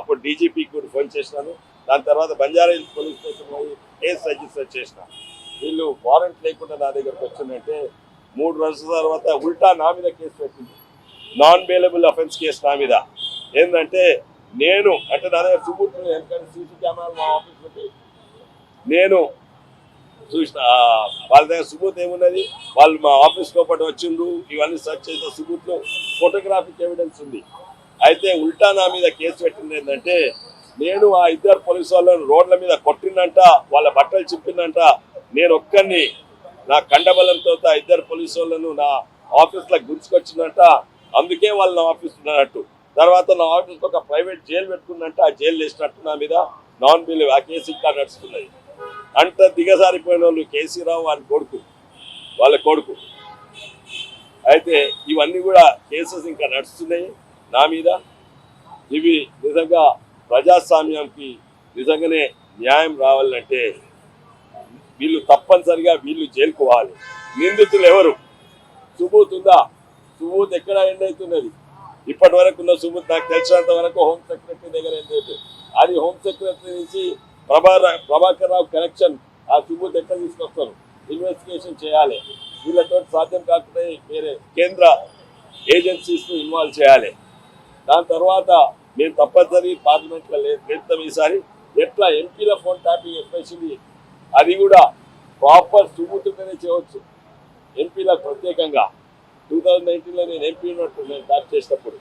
అప్పుడు డీజీపీకి కూడా ఫోన్ చేసినాను. దాని తర్వాత బంజారా హిల్స్ పోలీస్ స్టేషన్ పోయి కేసు రిజిస్టర్ చేసిన. వీళ్ళు వారెంట్ లేకుండా నా దగ్గరకు వచ్చిందంటే 3 రోజుల తర్వాత ఉల్టా నా మీద కేసు పెట్టింది. నాన్ బెయిలబుల్ అఫెన్స్ కేసు నా మీద. ఏంటంటే నేను అంటే నా దగ్గర సుబూత్ ఎందుకంటే సీసీ కెమెరాలు మా ఆఫీస్ పెట్టి నేను చూసిన వాళ్ళ దగ్గర సుబూత్ ఏమున్నది, వాళ్ళు మా ఆఫీస్ లోపల వచ్చిండ్రు, ఇవన్నీ సెర్చ్ చేసిన సుబూత్లో ఫోటోగ్రాఫిక్ ఎవిడెన్స్ ఉంది. అయితే ఉల్టా నా మీద కేసు పెట్టింది ఏంటంటే నేను ఆ 2 పోలీసు వాళ్ళను రోడ్ల మీద కొట్టిందంట, వాళ్ళ బట్టలు చింపిందంట, నేను ఒక్కరిని నా కండబలంతో 2 పోలీసు వాళ్ళను నా ఆఫీస్లో గుంజుకొచ్చిందంట, అందుకే వాళ్ళు నా ఆఫీస్ ఉన్నట్టు. తర్వాత నా ఆఫీస్లో ఒక ప్రైవేట్ జైలు పెట్టుకున్నంట, ఆ జైలు వేసినట్టు నా మీద నాన్ బిల్ ఆ కేసు ఇంకా నడుస్తున్నది. అంత దిగజారిపోయిన వాళ్ళు కేసీరావు వాళ్ళ కొడుకు. అయితే ఇవన్నీ కూడా కేసెస్ ఇంకా నడుస్తున్నాయి నా మీద. ఇవి నిజంగా ప్రజాస్వామ్యానికి నిజంగానే న్యాయం రావాలంటే వీళ్ళు తప్పనిసరిగా జైలుకు పోవాలి. నిందితులు ఎవరు? సుబూత్ ఉందా? సుబూత్ ఎక్కడ ఎండ్ అవుతున్నది? ఇప్పటి వరకు ఉన్న సుబూత్ నాకు తెలిసినంత వరకు హోమ్ సెక్రటరీ దగ్గర ఎండ్ అవుతుంది. అది హోమ్ సెక్రటరీ నుంచి ప్రభాకర్ రావు కనెక్షన్. ఆ సుబూత్ ఎక్కడ తీసుకొస్తారు? ఇన్వెస్టిగేషన్ చేయాలి. వీళ్ళతో సాధ్యం కాకుండా వేరే కేంద్ర ఏజెన్సీస్ ఇన్వాల్వ్ చేయాలి. దాని తర్వాత మేము తప్పనిసరి పార్లమెంట్లో లేస్తాం ఈసారి. ఎట్లా ఎంపీల ఫోన్ ట్యాపింగ్ ఎస్పెషల్లీ అది కూడా ప్రాపర్ సుబూతుగానే చేయవచ్చు. ఎంపీలకు ప్రత్యేకంగా 2019లో నేను ఎంపీ ఉన్నట్టు నేను ట్యాప్ చేసినప్పుడు